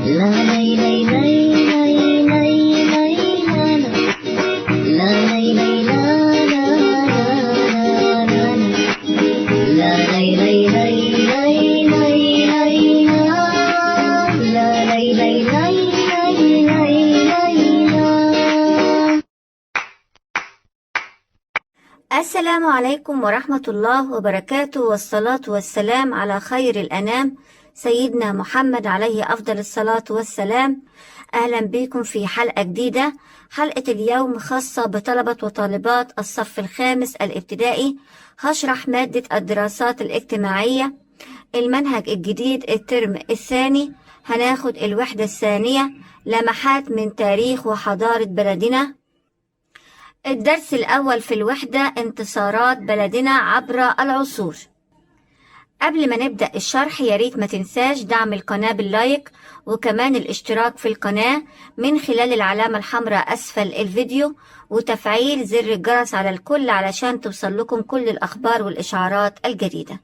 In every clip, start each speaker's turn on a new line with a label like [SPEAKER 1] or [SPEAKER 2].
[SPEAKER 1] السلام عليكم ورحمة الله وبركاته، والصلاة والسلام على خير الأنام سيدنا محمد عليه أفضل الصلاة والسلام. أهلا بكم في حلقة جديدة. حلقة اليوم خاصة بطلبة وطالبات الصف الخامس الابتدائي. هشرح مادة الدراسات الاجتماعية، المنهج الجديد الترم الثاني. هناخد الوحدة الثانية، لمحات من تاريخ وحضارة بلدنا. الدرس الأول في الوحدة انتصارات بلدنا عبر العصور. قبل ما نبدأ الشرح ياريت ما تنساش دعم القناة باللايك وكمان الاشتراك في القناة من خلال العلامة الحمراء أسفل الفيديو، وتفعيل زر الجرس على الكل علشان توصل لكم كل الأخبار والإشعارات الجديدة.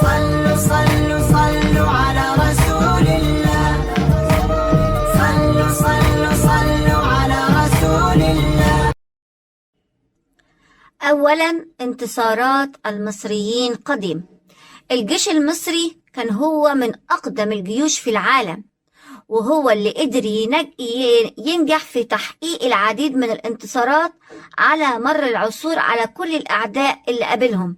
[SPEAKER 2] صلوا صلوا صلوا على رسول الله، صلوا صلوا صلوا على رسول الله.
[SPEAKER 1] أولا، انتصارات المصريين قديم. الجيش المصري كان هو من أقدم الجيوش في العالم، وهو اللي قدر ينجح في تحقيق العديد من الانتصارات على مر العصور على كل الأعداء اللي قابلهم.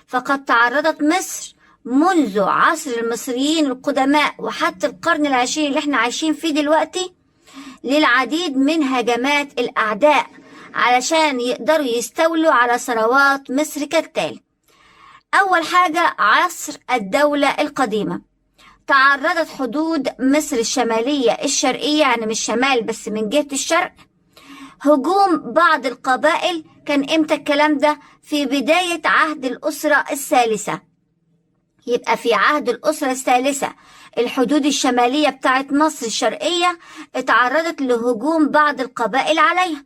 [SPEAKER 1] فقد تعرضت مصر منذ عصر المصريين القدماء وحتى القرن العشرين اللي احنا عايشين فيه دلوقتي للعديد من هجمات الأعداء علشان يقدروا يستولوا على ثروات مصر كالتالي. أول حاجة، عصر الدولة القديمة. تعرضت حدود مصر الشمالية الشرقية، يعني مش شمال بس من جهة الشرق، هجوم بعض القبائل. كان امتى الكلام ده؟ في بداية عهد الأسرة الثالثة. يبقى في عهد الأسرة الثالثة الحدود الشمالية بتاعت مصر الشرقية اتعرضت لهجوم بعض القبائل عليها.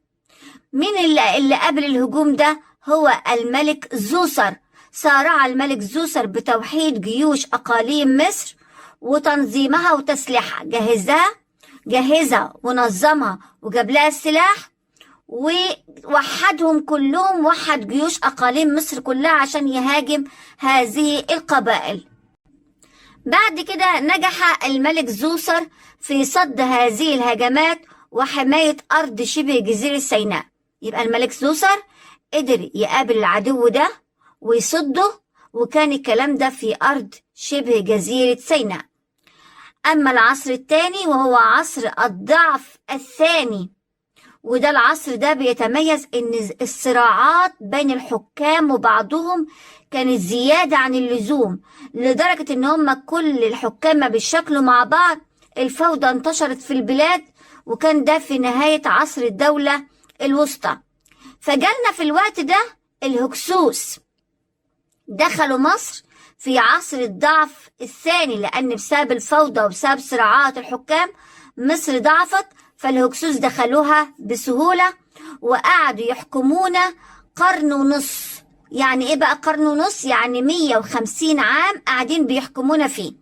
[SPEAKER 1] مين اللي قبل الهجوم ده؟ هو الملك زوسر. سارع الملك زوسر بتوحيد جيوش أقاليم مصر وتنظيمها وتسليحها. جهزها ونظمها وجاب لها السلاح ووحدهم كلهم، وحد جيوش أقاليم مصر كلها عشان يهاجم هذه القبائل. بعد كده نجح الملك زوسر في صد هذه الهجمات وحماية أرض شبه جزيرة سيناء. يبقى الملك زوسر قدر يقابل العدو ده ويصده، وكان الكلام ده في أرض شبه جزيرة سيناء. أما العصر الثاني وهو عصر الضعف الثاني، وده العصر ده بيتميز إن الصراعات بين الحكام وبعضهم كانت زيادة عن اللزوم، لدرجة إن هم كل الحكام ما بيشكلوا مع بعض. الفوضى انتشرت في البلاد، وكان ده في نهاية عصر الدولة الوسطى. فجالنا في الوقت ده الهكسوس، دخلوا مصر في عصر الضعف الثاني، لأن بسبب الفوضى وبسبب صراعات الحكام مصر ضعفت، فالهكسوس دخلوها بسهولة وقعدوا يحكمونا قرن ونص. يعني ايه بقى قرن ونص؟ يعني 150 عام قاعدين بيحكمونا فيه.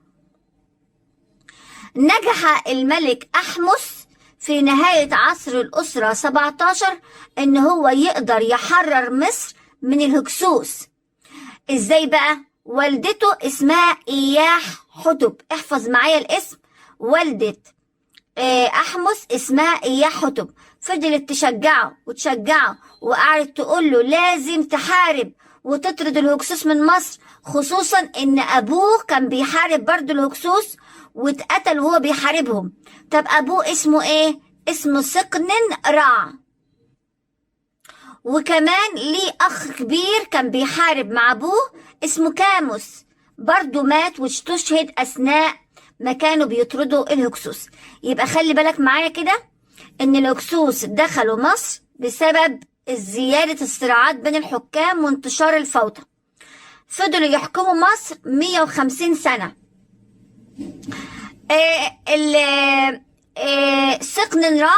[SPEAKER 1] نجح الملك أحمس في نهاية عصر الأسرة 17 إن هو يقدر يحرر مصر من الهكسوس. إزاي بقى؟ والدته اسمها إياح حتب. احفظ معايا الاسم، والدة أحمس اسمها إياح حتب. فضلت تشجعه وقعدت تقول له لازم تحارب وتطرد الهكسوس من مصر، خصوصا إن أبوه كان بيحارب برضو الهكسوس واتقتل وهو بيحاربهم. طب أبوه اسمه إيه؟ اسمه سقنن رع. وكمان ليه أخ كبير كان بيحارب مع أبوه اسمه كاموس، برضو مات واستشهد أثناء ما كانوا بيطردوا الهكسوس. يبقى خلي بالك معايا كده إن الهكسوس دخلوا مصر بسبب زيادة الصراعات بين الحكام وانتشار الفوضى. فضلوا يحكموا مصر 150 سنة. سقنن رع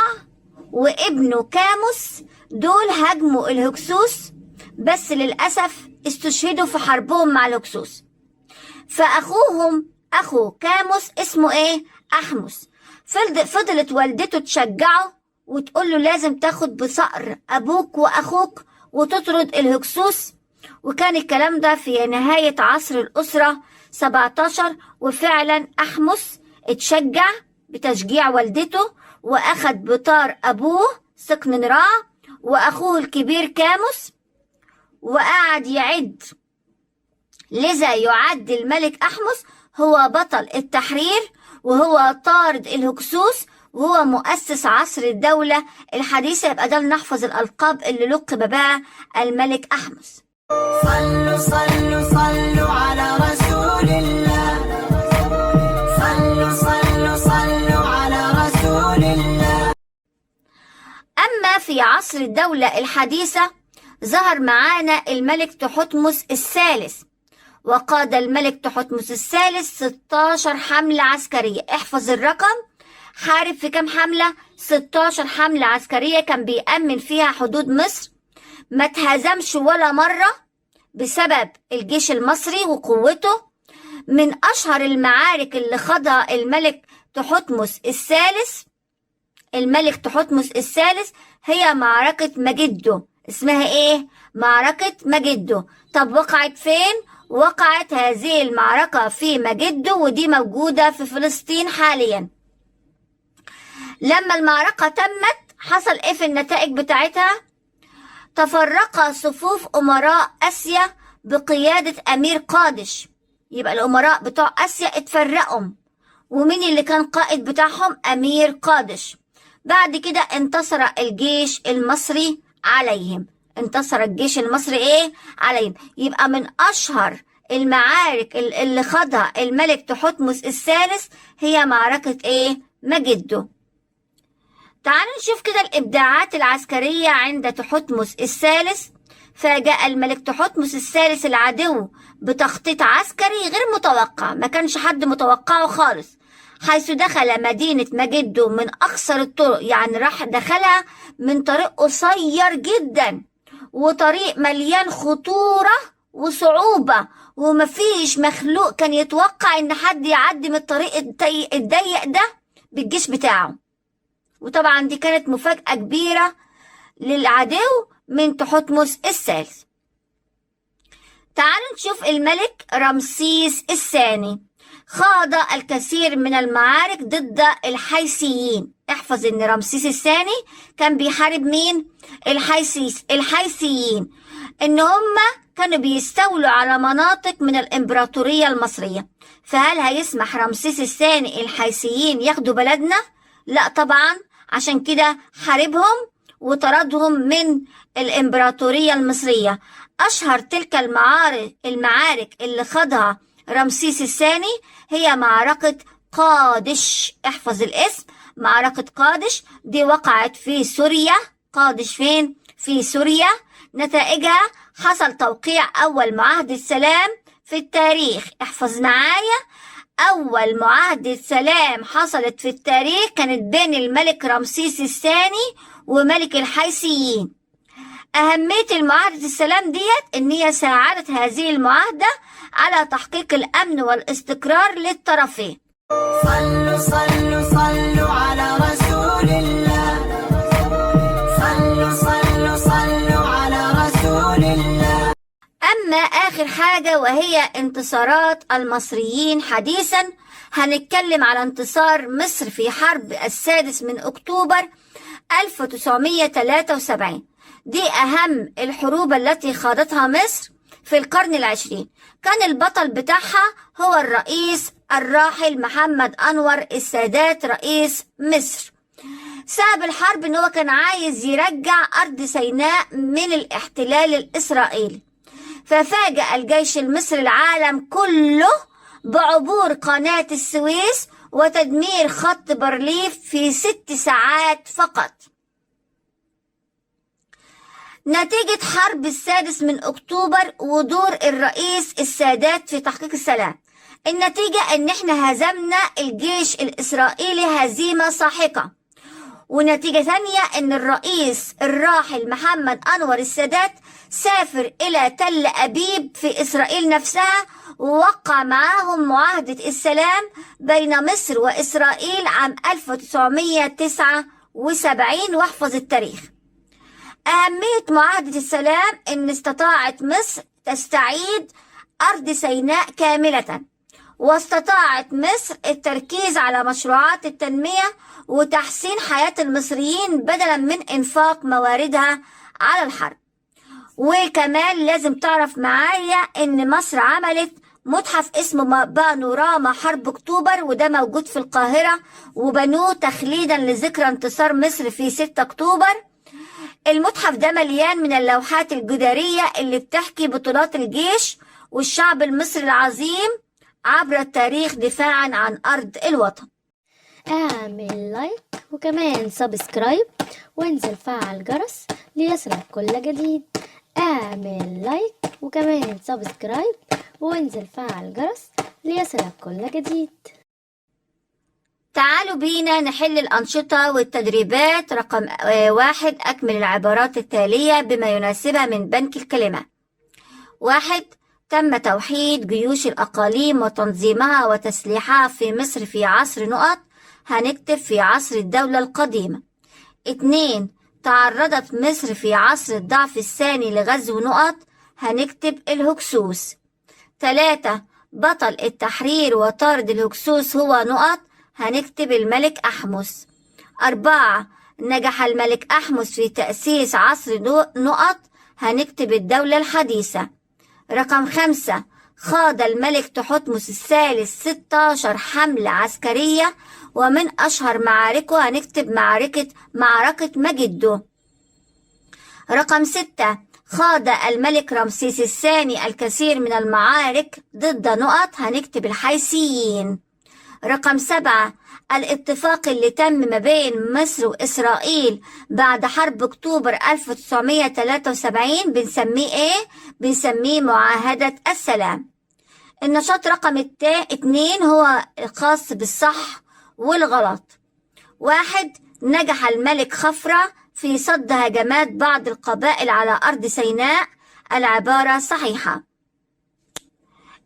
[SPEAKER 1] وابنه كاموس دول هاجموا الهكسوس، بس للأسف استشهدوا في حربهم مع الهكسوس. فأخوهم أخو كاموس اسمه إيه؟ أحمس. فضلت والدته تشجعه وتقول له لازم تاخد بصقر أبوك وأخوك وتطرد الهكسوس. وكان الكلام ده في نهاية عصر الأسرة 17، وفعلا أحمس اتشجع بتشجيع والدته وأخد بطار أبوه سقننرع وأخوه الكبير كاموس وقعد يعد. لذا يعد الملك أحمس هو بطل التحرير، وهو طارد الهكسوس، وهو مؤسس عصر الدولة الحديثة. يبقى ده نحفظ الألقاب اللي لقب بها الملك أحمس.
[SPEAKER 2] صلوا صلوا صلوا على رسول الله. صلوا صلوا صلوا على رسول الله.
[SPEAKER 1] أما في عصر الدولة الحديثة ظهر معانا الملك تحتمس الثالث، وقاد الملك تحتمس الثالث 16 حملة عسكرية. احفظ الرقم، حارب في كم حملة؟ 16 حملة عسكرية كان بيأمن فيها حدود مصر. ما تهزمش ولا مرة بسبب الجيش المصري وقوته. من أشهر المعارك اللي خاضها الملك تحتمس الثالث هي معركة مجدو. اسمها ايه؟ معركة مجدو. طب وقعت فين؟ وقعت هذه المعركة في مجدو، ودي موجودة في فلسطين حاليا. لما المعركة تمت حصل ايه في النتائج بتاعتها؟ تفرق صفوف أمراء آسيا بقيادة أمير قادش. يبقى الأمراء بتوع آسيا اتفرقوا، ومين اللي كان قائد بتاعهم؟ أمير قادش. بعد كده انتصر الجيش المصري عليهم. انتصر الجيش المصري ايه؟ عليهم. يبقى من أشهر المعارك اللي خاضها الملك تحتمس الثالث هي معركة ايه؟ مجدو. تعالوا نشوف كده الإبداعات العسكرية عند تحتمس الثالث. فاجأ الملك تحتمس الثالث العدو بتخطيط عسكري غير متوقع، ما كانش حد متوقعه خالص، حيث دخل مدينة مجدو من أقصر الطرق. يعني راح دخلها من طريق قصير جدا، وطريق مليان خطورة وصعوبة، ومفيش مخلوق كان يتوقع إن حد يعدي من الطريق الضيق ده بالجيش بتاعه. وطبعا دي كانت مفاجأة كبيرة للعدو من تحتمس الثالث. تعالوا نشوف الملك رمسيس الثاني. خاض الكثير من المعارك ضد الحيثيين. احفظ ان رمسيس الثاني كان بيحارب مين؟ الحيثيين، ان هم كانوا بيستولوا على مناطق من الامبراطورية المصرية. فهل هيسمح رمسيس الثاني الحيثيين ياخدوا بلدنا؟ لا طبعا. عشان كده حاربهم وطردهم من الامبراطورية المصرية. اشهر تلك المعارك اللي خاضها رمسيس الثاني هي معركة قادش. احفظ الاسم، معركة قادش دي وقعت في سوريا. قادش فين؟ في سوريا. نتائجها حصل توقيع أول معاهدة سلام في التاريخ. احفظ معايا، أول معاهدة سلام حصلت في التاريخ كانت بين الملك رمسيس الثاني وملك الحيثيين. أهمية المعاهدة السلام ديت إن هي ساعدت هذه المعاهدة على تحقيق الأمن والاستقرار للطرفين.
[SPEAKER 2] صلوا صلوا صلوا على رسول الله. صلوا صلوا صلوا على رسول الله.
[SPEAKER 1] أما آخر حاجة وهي انتصارات المصريين حديثا، هنتكلم على انتصار مصر في حرب 6 أكتوبر 1973. دي أهم الحروب التي خاضتها مصر في القرن العشرين. كان البطل بتاعها هو الرئيس الراحل محمد أنور السادات رئيس مصر. سبب الحرب إن هو كان عايز يرجع أرض سيناء من الاحتلال الإسرائيلي. ففاجأ الجيش المصري العالم كله بعبور قناة السويس وتدمير خط بارليف في 6 ساعات فقط. نتيجة حرب 6 أكتوبر ودور الرئيس السادات في تحقيق السلام، النتيجة ان احنا هزمنا الجيش الإسرائيلي هزيمة ساحقة. ونتيجة ثانية ان الرئيس الراحل محمد أنور السادات سافر إلى تل أبيب في إسرائيل نفسها، ووقع وقع معاهم معاهدة السلام بين مصر وإسرائيل عام 1979، واحفظ التاريخ. أهمية معاهدة السلام إن استطاعت مصر تستعيد أرض سيناء كاملة، واستطاعت مصر التركيز على مشروعات التنمية وتحسين حياة المصريين بدلا من إنفاق مواردها على الحرب. وكمان لازم تعرف معايا إن مصر عملت متحف اسمه بانوراما حرب أكتوبر، وده موجود في القاهرة، وبنوه تخليدا لذكرى انتصار مصر في 6 أكتوبر. المتحف ده مليان من اللوحات الجدارية اللي بتحكي بطولات الجيش والشعب المصري العظيم عبر التاريخ دفاعا عن أرض الوطن.
[SPEAKER 3] اعمل لايك وكمان سبسكرايب وانزل فعل الجرس ليصلك كل جديد. اعمل لايك وكمان سبسكرايب وانزل فعل الجرس ليصلك كل جديد.
[SPEAKER 1] تعالوا بينا نحل الأنشطة والتدريبات. رقم 1، أكمل العبارات التالية بما يناسبها من بنك الكلمة. 1، تم توحيد جيوش الأقاليم وتنظيمها وتسليحها في مصر في عصر نقط، هنكتب في عصر الدولة القديمة. 2، تعرضت مصر في عصر الضعف الثاني لغزو نقط، هنكتب الهكسوس. 3، بطل التحرير وطارد الهكسوس هو نقط، هنكتب الملك أحمس. 4، نجح الملك أحمس في تأسيس عصر نقط، هنكتب الدولة الحديثة. رقم 5، خاض الملك تحتمس الثالث 16 حملة عسكرية، ومن أشهر معاركه هنكتب معركة مجدو. رقم 6، خاض الملك رمسيس الثاني الكثير من المعارك ضد نقط، هنكتب الحيثيين. رقم 7، الاتفاق اللي تم ما بين مصر وإسرائيل بعد حرب أكتوبر 1973 بنسميه إيه؟ بنسميه معاهدة السلام. النشاط رقم 2 هو خاص بالصح والغلط. 1، نجح الملك خفرع في صد هجمات بعض القبائل على أرض سيناء، العبارة صحيحة.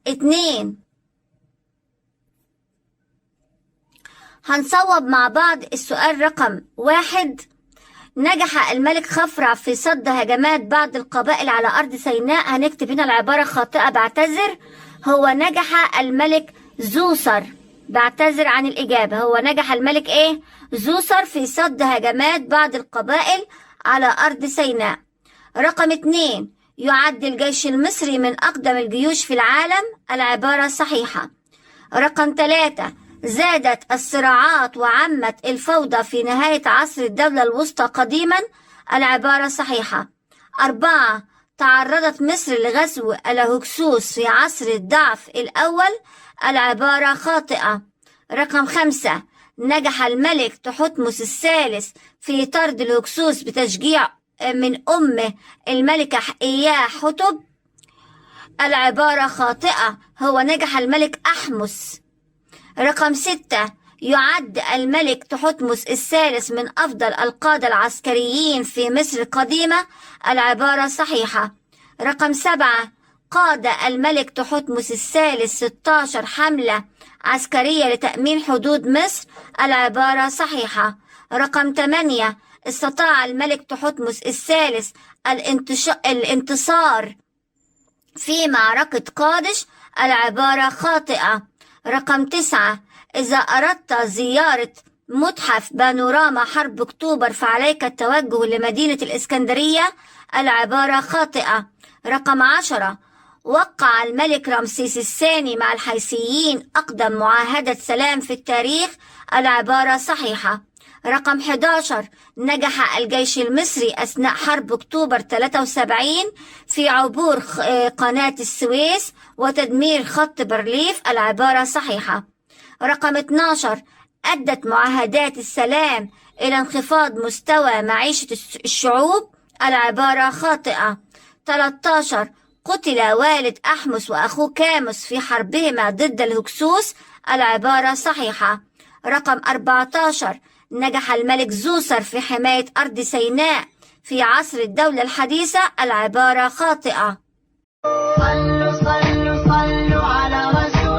[SPEAKER 1] 2، هنصوب مع بعض السؤال رقم 1. نجح الملك خفرع في صد هجمات بعض القبائل على أرض سيناء، هنكتب هنا العبارة خاطئة، بعتذر. هو نجح الملك زوسر، بعتذر عن الإجابة. هو نجح الملك إيه؟ زوسر في صد هجمات بعض القبائل على أرض سيناء. رقم 2، يعد الجيش المصري من أقدم الجيوش في العالم، العبارة صحيحة. رقم 3، زادت الصراعات وعمت الفوضى في نهاية عصر الدولة الوسطى قديما، العبارة صحيحة. 4، تعرضت مصر لغزو الهكسوس في عصر الضعف الأول، العبارة خاطئة. رقم 5، نجح الملك تحتمس الثالث في طرد الهكسوس بتشجيع من أمه الملكة إياه حتب، العبارة خاطئة. هو نجح الملك أحمس. رقم 6، يعد الملك تحتمس الثالث من أفضل القادة العسكريين في مصر القديمة، العبارة صحيحة. رقم 7، قاد الملك تحتمس الثالث 16 حملة عسكرية لتأمين حدود مصر، العبارة صحيحة. رقم 8، استطاع الملك تحتمس الثالث الانتصار في معركة قادش، العبارة خاطئة. رقم 9، إذا أردت زيارة متحف بانوراما حرب أكتوبر فعليك التوجه لمدينة الإسكندرية، العبارة خاطئة. رقم 10، وقع الملك رمسيس الثاني مع الحيثيين أقدم معاهدة سلام في التاريخ، العبارة صحيحة. رقم 11، نجح الجيش المصري أثناء حرب أكتوبر 73 في عبور قناة السويس وتدمير خط بارليف، العبارة صحيحة. رقم 12، أدت معاهدات السلام إلى انخفاض مستوى معيشة الشعوب، العبارة خاطئة. 13، قتل والد أحمس وأخوه كاموس في حربهما ضد الهكسوس، العبارة صحيحة. رقم 14، نجح الملك زوسر في حماية أرض سيناء في عصر الدولة الحديثة، العبارة خاطئة.
[SPEAKER 2] صلوا صلوا صلوا على رسول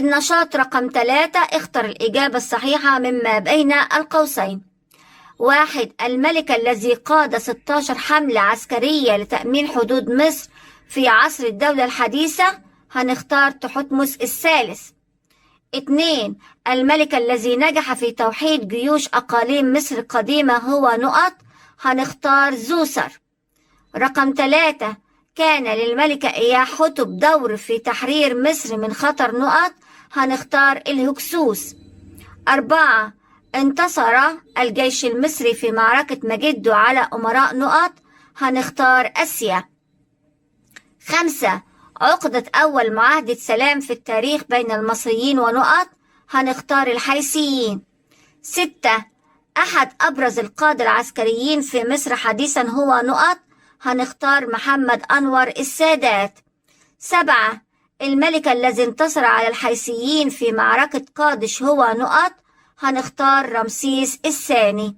[SPEAKER 1] النشاط رقم 3، اختر الإجابة الصحيحة مما بين القوسين. 1. الملك الذي قاد 16 حملة عسكرية لتأمين حدود مصر في عصر الدولة الحديثة، هنختار تحتمس الثالث. 2. الملك الذي نجح في توحيد جيوش أقاليم مصر القديمة هو نقط، هنختار زوسر. رقم 3. كان للملكة إياح حتب دور في تحرير مصر من خطر نقط، هنختار الهكسوس. 4. انتصر الجيش المصري في معركة مجدو على أمراء نقط، هنختار آسيا. 5. عقدت أول معاهدة سلام في التاريخ بين المصريين ونقط، هنختار الحيثيين. 6. أحد أبرز القادة العسكريين في مصر حديثا هو نقط، هنختار محمد أنور السادات. 7. الملك الذي انتصر على الحيثيين في معركة قادش هو نقط، هنختار رمسيس الثاني.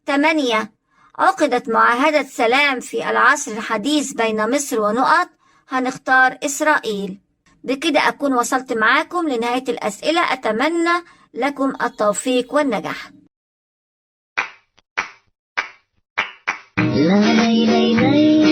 [SPEAKER 1] 8. عقدت معاهدة سلام في العصر الحديث بين مصر ونقط، هنختار إسرائيل. بكده أكون وصلت معاكم لنهاية الأسئلة، أتمنى لكم التوفيق والنجاح.
[SPEAKER 3] لا لا لا لا